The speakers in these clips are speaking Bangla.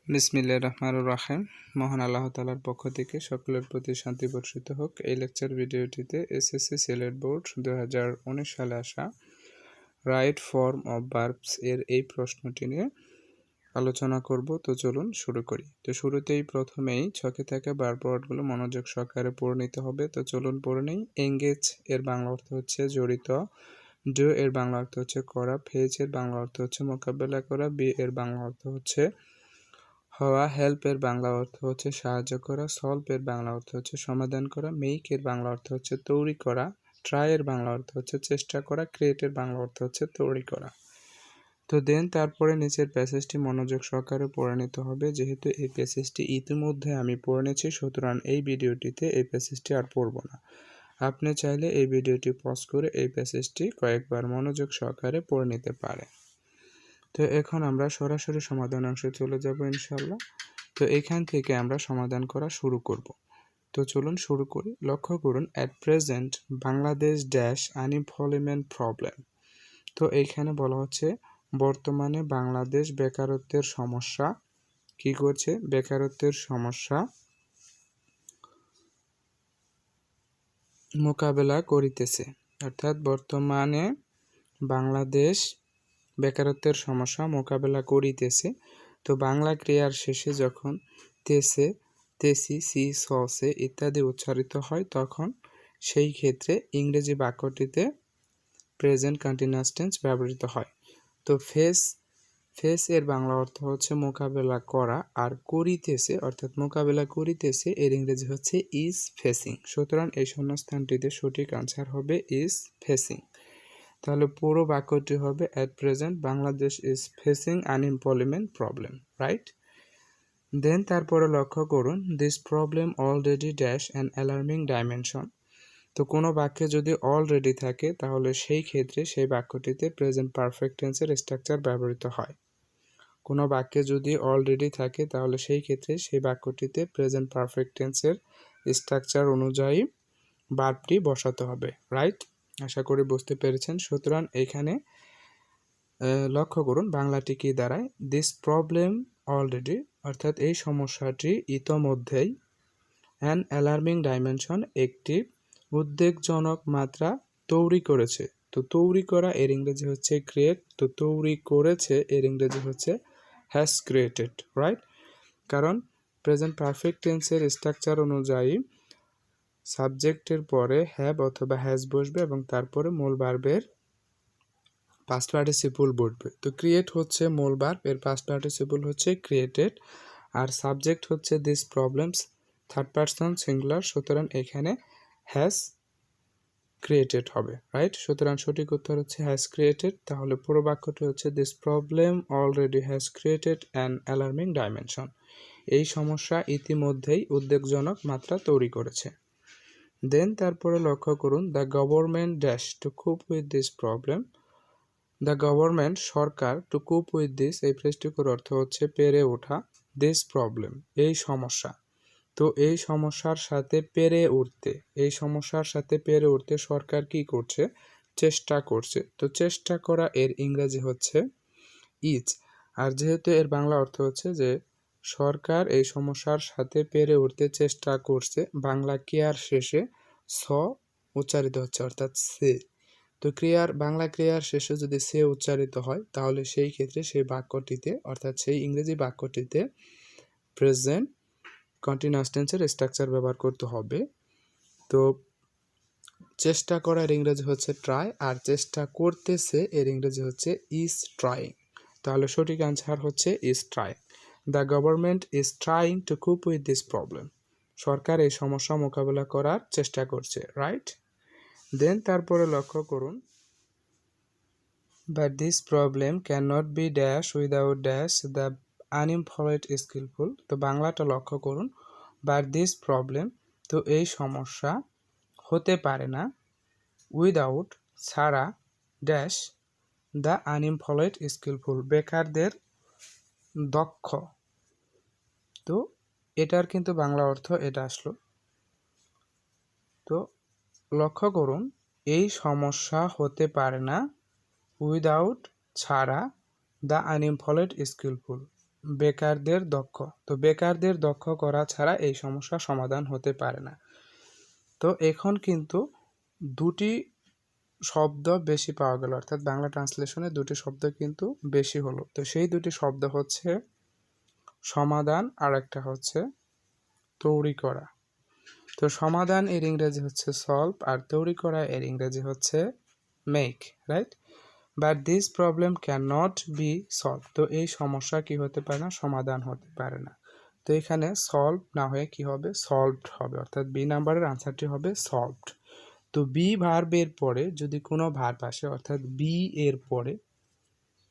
বিসমিল্লাহির রহমানির রহিম। মহান আল্লাহ তাআলার পক্ষ থেকে সকলের প্রতি শান্তি বর্ষিত হোক। এই লেকচার ভিডিওটিতে এসএসসি সিলেট বোর্ড 2019 সালে আসা রাইট ফর্ম অফ ভার্বস এর এই প্রশ্নটি নিয়ে আলোচনা করব। তো চলুন শুরু করি। তো শুরুতেই প্রথমেই ছকে থাকা ভার্ব ওয়ার্ডগুলো মনোযোগ সহকারে পড়ে নিতে হবে। তো চলুন পড়ে নেই। এঙ্গেজ এর বাংলা অর্থ হচ্ছে জড়িত, ডু এর বাংলা অর্থ হচ্ছে করা, ফেজ এর বাংলা অর্থ হচ্ছে মোকাবেলা করা, বি এর বাংলা অর্থ হচ্ছে হওয়া, হেল্প এর বাংলা অর্থ হচ্ছে সাহায্য করা, সলভ এর বাংলা অর্থ হচ্ছে সমাধান করা, মেক এর বাংলা অর্থ হচ্ছে তৈরি করা, ট্রাই এর বাংলা অর্থ হচ্ছে চেষ্টা করা, ক্রিয়েট এর বাংলা অর্থ হচ্ছে তৈরি করা। তো দেন তারপরে নিচের প্যাসেজটি মনোযোগ সহকারে পড়ে নিতে হবে। যেহেতু এই প্যাসেজটি ইতিমধ্যে আমি পড়ে নিয়েছি, সুতরাং এই ভিডিওটিতে এই প্যাসেজটি আর পড়ব না। আপনি চাইলে এই ভিডিওটি পজ করে এই প্যাসেজটি কয়েকবার মনোযোগ সহকারে পড়ে নিতে পারেন। তো এখন আমরা সরাসরি সমাধান অংশে চলে যাব ইনশাআল্লাহ। তো এখান থেকে আমরা সমাধান করা শুরু করব। তো চলুন শুরু করি। লক্ষ্য করুন, at present Bangladesh dash unemployment problem. তো এইখানে বলা হচ্ছে বর্তমানে বাংলাদেশ বেকারত্বের সমস্যা কি করছে, বেকারত্বের সমস্যা মোকাবেলা করিতেছে। অর্থাৎ বর্তমানে বাংলাদেশ বেকারত্বের সমস্যা মোকাবেলা করিতেছে। তো বাংলা ক্রিয়ার শেষে যখন তেসে, তেসি, সি, সসে ইত্যাদি উচ্চারিত হয় তখন সেই ক্ষেত্রে ইংরেজি বাক্যটিতে প্রেজেন্ট কন্টিনিউয়াস টেন্স ব্যবহৃত হয়। তো ফেস এর বাংলা অর্থ হচ্ছে মোকাবেলা করা, আর করিতেছে অর্থাৎ মোকাবেলা করিতেছে এর ইংরেজি হচ্ছে ইজ ফেসিং। সুতরাং এই শূন্যস্থানটিতে সঠিক আনসার হবে ইজ ফেসিং। তাহলে পুরো বাক্যটি হবে at present Bangladesh is facing unemployment problem, right? Then তারপরে লক্ষ্য করুন, this problem already dash an alarming dimension. তো কোনো বাক্যে যদি অলরেডি থাকে তাহলে সেই ক্ষেত্রে সেই বাক্যটিতে প্রেজেন্ট পারফেক্ট টেন্সের স্ট্রাকচার ব্যবহৃত হয়। কোনো বাক্যে যদি অলরেডি থাকে তাহলে সেই ক্ষেত্রে সেই বাক্যটিতে প্রেজেন্ট পারফেক্ট টেন্সের স্ট্রাকচার অনুযায়ী ভার্বটি বসাতে হবে, রাইট? আশা করি বুঝতে পেরেছেন। সুতরাং এখানে লক্ষ্য করুন বাংলাটি কি দাঁড়ায়, দিস প্রবলেম অলরেডি অর্থাৎ এই সমস্যাটি ইতোমধ্যেই, অ্যান অ্যালার্মিং ডাইমেনশন একটি উদ্বেগজনক মাত্রা তৈরি করেছে। তো তৈরি করা এর ইংরেজি হচ্ছে ক্রিয়েট, তো তৈরি করেছে এর ইংরেজি হচ্ছে হ্যাজ ক্রিয়েটেড, রাইট? কারণ প্রেজেন্ট পারফেক্ট টেন্সের স্ট্রাকচার অনুযায়ী সাবজেক্টের পরে হ্যাভ অথবা হ্যাজ বসবে এবং তারপরে মূল ভার্বের পাস্ট পার্টিসিপল বসবে। তো ক্রিয়েট হচ্ছে মূল ভার্ব, এর পাস্ট পার্টিসিপল হচ্ছে ক্রিয়েটেড, আর সাবজেক্ট হচ্ছে this problems third person singular. সুতরাং এখানে হ্যাজ ক্রিয়েটেড হবে, রাইট? সুতরাং সঠিক উত্তর হচ্ছে হ্যাজ ক্রিয়েটেড। তাহলে পুরো বাক্যটি হচ্ছে this problem already has created an alarming dimension. এই সমস্যা ইতিমধ্যেই উদ্বেগজনক মাত্রা তৈরি করেছে। দেন তারপরে লক্ষ্য করুন, the government dash to cope with this problem. The government সরকার, টু কুপ উইথ দিস এই ফ্রেজটির অর্থ হচ্ছে পেরে ওঠা, দিস প্রবলেম এই সমস্যা। তো এই সমস্যার সাথে পেরে উঠতে, এই সমস্যার সাথে পেরে উঠতে সরকার কি করছে, চেষ্টা করছে। তো চেষ্টা করা এর ইংরেজি হচ্ছে ইজ, আর যেহেতু এর বাংলা অর্থ হচ্ছে যে সরকার এই সমস্যার সাথে পেরে উঠতে চেষ্টা করছে, বাংলা ক্রিয়ার শেষে স উচ্চারিত হচ্ছে অর্থাৎ সে। তো বাংলা ক্রিয়ার শেষে যদি সে উচ্চারিত হয় তাহলে সেই ক্ষেত্রে সেই বাক্যটিতে অর্থাৎ সেই ইংরেজি বাক্যটিতে প্রেজেন্ট কন্টিনিউয়াস টেন্সের স্ট্রাকচার ব্যবহার করতে হবে। তো চেষ্টা করার ইংরেজি হচ্ছে ট্রাই, আর চেষ্টা করতেছে এর ইংরেজি হচ্ছে ইজ ট্রাইং। তাহলে সঠিক আনসার হচ্ছে is trying. The government is trying to cope with this problem. সরকার এই সমস্যা মোকাবেলা করার চেষ্টা করছে, রাইট? দেন তারপরে লক্ষ্য করুন, but this problem can not be dash without dash the unemployed skillful. তো বাংলাটা লক্ষ্য করুন, বাট দিস প্রবলেম তো এই সমস্যা হতে পারে না, উইদাউট ছাড়া, ড্যাশ দ্য আনএমপ্লয়েড স্কিলফুল বেকারদের দক্ষ। তো এটার কিন্তু বাংলা অর্থ এটা আসলো। তো লক্ষ্য করুন, এই সমস্যা হতে পারে না উইদাউট ছাড়া দ্য আনএমপ্লয়েড স্কিলফুল বেকারদের দক্ষ। তো বেকারদের দক্ষ করা ছাড়া এই সমস্যার সমাধান হতে পারে না। তো এখন কিন্তু দুটি শব্দ বেশি পাওয়া গেল, অর্থাৎ বাংলা ট্রান্সলেশনে দুটি শব্দ কিন্তু বেশি হলো। তো সেই দুটি শব্দ হচ্ছে সমাধান আর একটা হচ্ছে তৈরি করা। তো সমাধান এর ইংরেজি হচ্ছে সলভ আর তৈরি করা এর ইংরেজি হচ্ছে make, right? But this problem can not be solve. তো এই সমস্যা কি হতে পারে না, সমাধান হতে পারে না। তো এখানে সলভ না হয়ে কি হবে, সলভড হবে, অর্থাৎ বি নাম্বারের আনসারটি হবে সলভড। তো বি ভার্বের পরে যদি কোনো ভার্ব আসে, অর্থাৎ বি এর পরে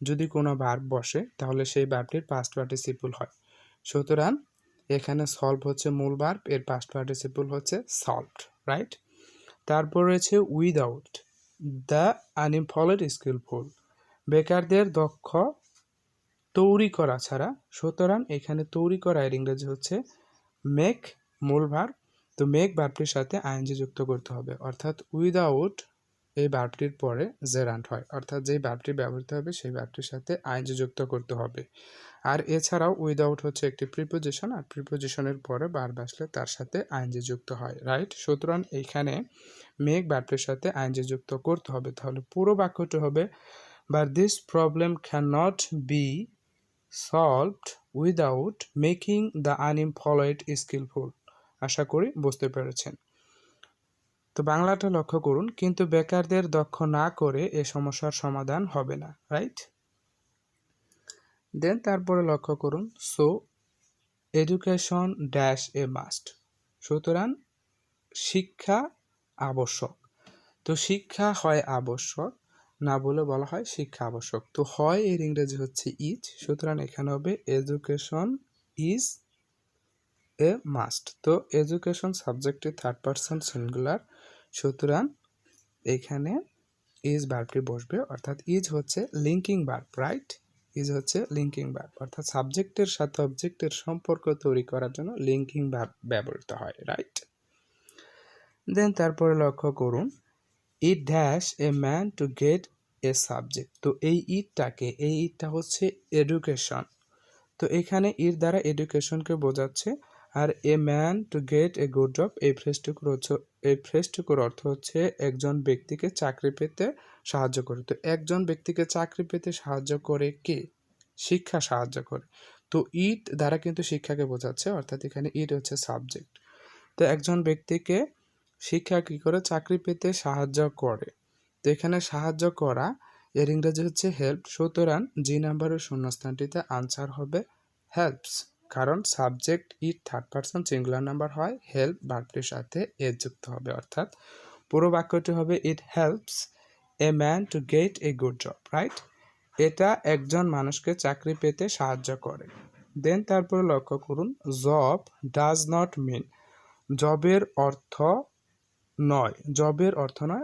যদি কোনো ভার্ব বসে তাহলে সেই ভার্বটির পাস্ট পার্টিসিপল হয়। সুতরাং এখানে সলভ হচ্ছে মূল ভার্ব, এর পাস্ট পার্টিসিপল হচ্ছে সলভড, রাইট? তারপর রয়েছে উইদাউট দ্য আনএমপ্লয়েড স্কিলফুল, বেকারদের দক্ষ তৈরি করা ছাড়া। সুতরাং এখানে তৈরি করা এর ইংরেজি হচ্ছে মেক মূল ভার্ব। তো মেক ভার্বটির সাথে আইএনজি যুক্ত করতে হবে, অর্থাৎ উইদাউট এই ভার্বটির পরে জেরান্ট হয়, অর্থাৎ যেই ভার্বটি ব্যবহৃত হবে সেই ভার্বটির সাথে আইএনজি যুক্ত করতে হবে। আর এছাড়াও উইদাউট হচ্ছে একটি প্রিপোজিশন, আর প্রিপোজিশনের পরে ভার্ব আসলে তার সাথে আইএনজি যুক্ত হয়, রাইট? সুতরাং এইখানে মেক ভার্বটির সাথে আইএনজি যুক্ত করতে হবে। তাহলে পুরো বাক্যটি হবে but this problem can not be solved without making the unemployed skilful. আশা করি বুঝতে পেরেছেন। তো বাংলাটা লক্ষ্য করুন, কিন্তু বেকারদের দক্ষ না করে এ সমস্যার সমাধান হবে না, রাইট? দেন তারপরে লক্ষ্য করুন, so education dash a must. সুতরাং শিক্ষা আবশ্যক। তো শিক্ষা হয় আবশ্যক, না বলে বলা হয় শিক্ষা আবশ্যক। তো হয় এর ইংরেজি হচ্ছে ইজ, সুতরাং এখানে হবে এডুকেশন ইজ এ মাস্ট। তো এডুকেশন সাবজেক্টে থার্ড পারসন সিঙ্গুলার, সুতরাং এখানে ইজ ভার্বটি বসবে, অর্থাৎ ইজ হচ্ছে লিঙ্কিং ভার্ব, রাইট? ইজ হচ্ছে লিঙ্কিং ভার্ব, অর্থাৎ সাবজেক্টের সাথে অবজেক্টের সম্পর্ক তৈরি করার জন্য লিঙ্কিং ভার্ব ব্যবহৃত হয়, রাইট? দেন তারপরে লক্ষ্য করুন, it dash a man to get A subject. তো এই ইটটা হচ্ছে এডুকেশন। তো এখানে ইট দ্বারা এডুকেশনকে বোঝাচ্ছে। আর a man to get a good job, এই ফ্রেজটুকুর অর্থ হচ্ছে একজন ব্যক্তিকে চাকরি পেতে সাহায্য করে। তো একজন ব্যক্তিকে চাকরি পেতে সাহায্য করে কে? শিক্ষা সাহায্য করে। তো ইট দ্বারা কিন্তু শিক্ষাকে বোঝাচ্ছে, অর্থাৎ এখানে ইট হচ্ছে সাবজেক্ট। তো একজন ব্যক্তিকে শিক্ষা কি করে, চাকরি পেতে সাহায্য করে। তো এখানে সাহায্য করা এর ইংরেজি হচ্ছে হেল্প। সুতরাং জি নাম্বারের শূন্যস্থানটিতে আনসার হবে হেল্পস, কারণ subject it third person singular number হয়, হেল্প ভার্বটির সাথে এর যুক্ত হবে, অর্থাৎ পুরো বাক্যটি হবে it helps a man to get a good job, right? এটা একজন মানুষকে চাকরি পেতে সাহায্য করে। দেন তারপরে লক্ষ্য করুন, জব ডাজ নট মিন, জবের অর্থ নয়,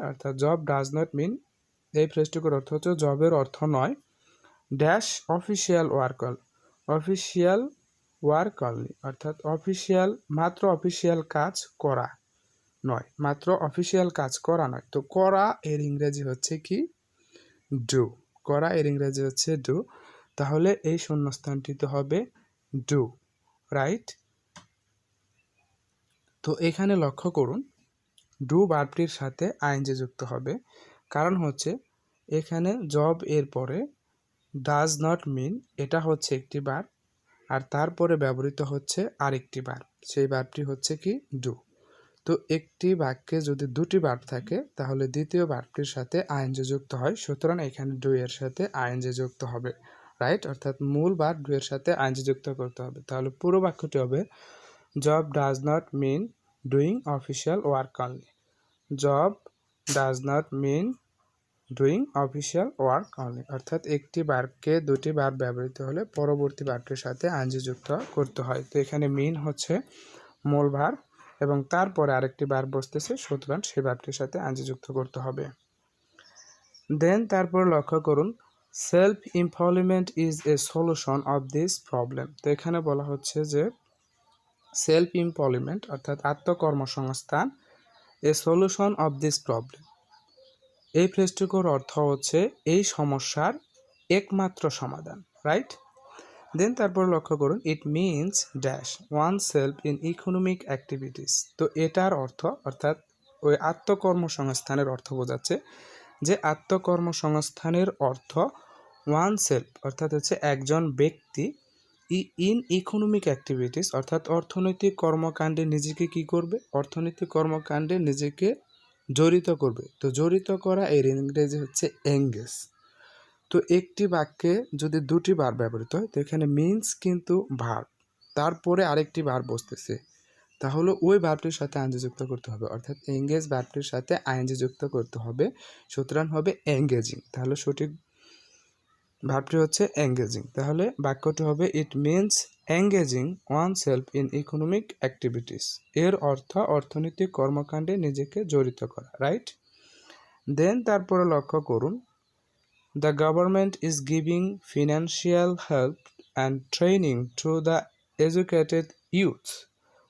অর্থাৎ জব ডাজ নট মিন, এই ফ্রেজটুকুর অর্থ হচ্ছে জবের অর্থ নয় ড্যাশ অফিসিয়াল ওয়ার্ক অনলি, অর্থাৎ মাত্র অফিসিয়াল কাজ করা নয়, তো করা এর ইংরেজি হচ্ছে কি, ডু। করা এর ইংরেজি হচ্ছে ডু, তাহলে এই শূন্যস্থানটিতে হবে ডু, রাইট? তো এখানে লক্ষ্য করুন, ডু ভার্বটির সাথে আইএনজি যুক্ত হবে, কারণ হচ্ছে এখানে জব এর পরে ডাজ নট মিন, এটা হচ্ছে একটি ভার্ব, আর তারপরে ব্যবহৃত হচ্ছে আরেকটি ভার্ব, সেই ভার্বটি হচ্ছে কি, ডু। তো একটি বাক্যে যদি দুটি ভার্ব থাকে তাহলে দ্বিতীয় ভার্বটির সাথে আইএনজি যুক্ত হয়, সুতরাং এখানে ডু এর সাথে আইএনজি যুক্ত হবে, রাইট? অর্থাৎ মূল ভার্ব ডু এর সাথে আইএনজি যুক্ত করতে হবে। তাহলে পুরো বাক্যটি হবে job does not mean doing official work only. Job does not mean doing official work only, অর্থাৎ একটি ভার্বকে দুটি ভার্ব ব্যবহৃত হলে পরবর্তী ভার্বটির সাথে আইএনজি যুক্ত করতে হয়। তো এখানে মিন হচ্ছে মূল ভার্ব এবং তারপরে আরেকটি ভার্ব বসতেছে, সুতরাং সেই ভার্বটির সাথে আইএনজি যুক্ত করতে হবে। দেন তারপর লক্ষ্য করুন, self employment is a solution of this problem. তো এখানে বলা হচ্ছে যে সেলফ এমপ্লয়মেন্ট অর্থাৎ আত্মকর্মসংস্থান a solution of this problem, এই ফ্রেজটুকুর অর্থ হচ্ছে এই সমস্যার একমাত্র সমাধান, রাইট? দেন তারপর লক্ষ্য করুন it means dash one self in economic activities. তো এটার অর্থ অর্থাৎ ওই আত্মকর্মসংস্থানের অর্থ বোঝাচ্ছে যে আত্মকর্মসংস্থানের অর্থ ওয়ান সেলফ অর্থাৎ হচ্ছে একজন ব্যক্তি ইন ইকোনমিক অ্যাক্টিভিটিস অর্থাৎ অর্থনৈতিক কর্মকাণ্ডে নিজেকে কি করবে, অর্থনৈতিক কর্মকাণ্ডে নিজেকে জড়িত করবে। তো জড়িত করা এর ইংরেজি হচ্ছে এঙ্গেজ। তো একটি বাক্যে যদি দুটি ভার্ব ব্যবহৃত হয় তো এখানে মিনস কিন্তু ভার্ব, তারপরে আরেকটি ভার্ব বসতেছে, তাহলে ওই ভার্বটির সাথে আইএনজি যুক্ত করতে হবে, অর্থাৎ এঙ্গেজ ভার্বটির সাথে আইএনজি যুক্ত করতে হবে, সুতরাং হবে এঙ্গেজিং। তাহলে সঠিক ভার্বটি হচ্ছে এঙ্গেজিং। তাহলে বাক্যটি হবে it means engaging one self in economic activities. এর অর্থ অর্থনৈতিক কর্মকাণ্ডে নিজেকে জড়িত করা, রাইট। দেন তারপরে লক্ষ্য করুন the government is giving financial help and training to the educated youth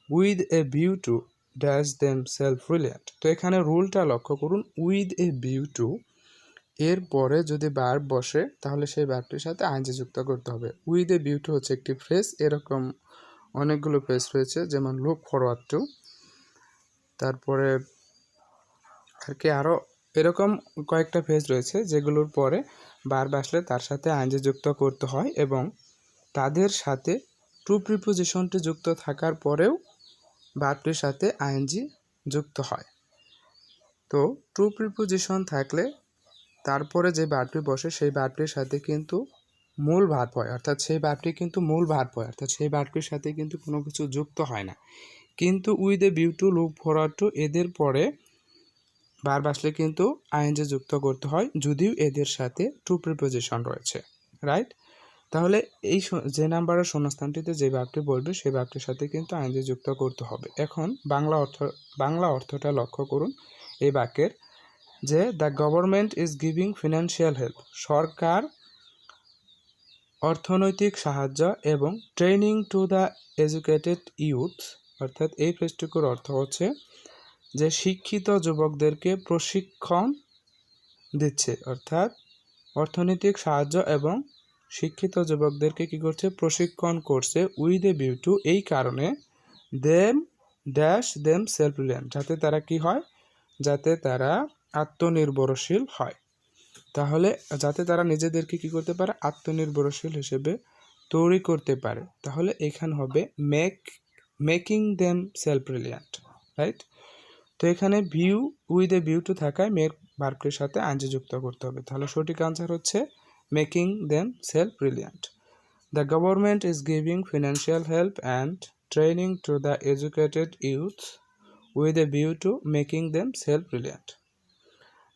with a view to dash them self reliant. তো এখানে রুলটা লক্ষ্য করুন, উইথ এ ভিউ টু এর পরে যদি ভার্ব বসে তাহলে সেই ভার্বটির সাথে আইএনজি যুক্ত করতে হবে। উইথ এ ভিউ টু হচ্ছে একটি ফ্রেজ, এরকম অনেকগুলো ফ্রেজ রয়েছে, যেমন লুক ফরওয়ার্ড টু, তারপরে আর কি আরও এরকম কয়েকটা ফ্রেজ রয়েছে যেগুলোর পরে ভার্ব আসলে তার সাথে আইএনজি যুক্ত করতে হয় এবং তাদের সাথে টু প্রিপোজিশনটি যুক্ত থাকার পরেও ভার্বটির সাথে আইএনজি যুক্ত হয়। তো টু প্রিপোজিশন থাকলে তারপরে যে ভার্বটি বসে সেই ভার্বটির সাথে কিন্তু মূল ভার্ব হয়, অর্থাৎ সেই ভার্বটি কিন্তু মূল ভার্ব হয়, অর্থাৎ সেই ভার্বটির সাথে কিন্তু কোনো কিছু যুক্ত হয় না। কিন্তু with a view two, look forward to এদের পরে ভার্ব আসলে কিন্তু আইএনজি যুক্ত করতে হয়, যদিও এদের সাথে টু প্রিপোজিশন রয়েছে, রাইট। তাহলে এই যে নাম্বারের শূন্যস্থানটিতে যে ভার্বটি বলবে সেই ভার্বটির সাথে কিন্তু আইএনজি যুক্ত করতে হবে। এখন বাংলা অর্থটা লক্ষ্য করুন এই বাক্যের, যে the government is giving financial help, সরকার অর্থনৈতিক সাহায্য এবং training to the educated youth, অর্থাৎ এই ফ্রেজটুকুর অর্থ হচ্ছে যে শিক্ষিত যুবকদেরকে প্রশিক্ষণ দিচ্ছে, অর্থাৎ অর্থনৈতিক সাহায্য এবং শিক্ষিত যুবকদেরকে কি করছে, প্রশিক্ষণ করছে, উইথ এ ভিউ টু এই কারণে দেম ড্যাশ দেম সেলফ রিলিয়েন্ট, যাতে তারা কি হয়, যাতে তারা আত্মনির্ভরশীল হয়। তাহলে যাতে তারা নিজেদেরকে কি করতে পারে, আত্মনির্ভরশীল হিসেবে তৈরি করতে পারে। তাহলে এখানে হবে making them self reliant, right. তো এখানে view with a view to থাকায় মেক ভার্বটির সাথে আইএনজি যুক্ত করতে হবে। তাহলে সঠিক আনসার হচ্ছে making them self reliant. The government is giving financial help and training to the educated youth with a view to making them self reliant.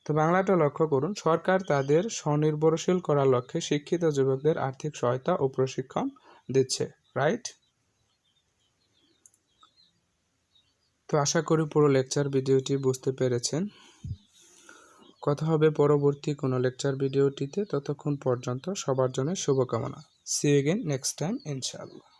তো বাংলাটা লক্ষ্য করুন, সরকার তাদের স্বনির্ভরশীল করার লক্ষ্যে শিক্ষিত যুবকদের আর্থিক সহায়তা ও প্রশিক্ষণ দিচ্ছে, রাইট। তো আশা করি পুরো লেকচার ভিডিওটি বুঝতে পেরেছেন। কথা হবে পরবর্তী কোনো লেকচার ভিডিওটিতে, ততক্ষণ পর্যন্ত সবার জন্য শুভকামনা। See you again next time ইনশাআল্লাহ।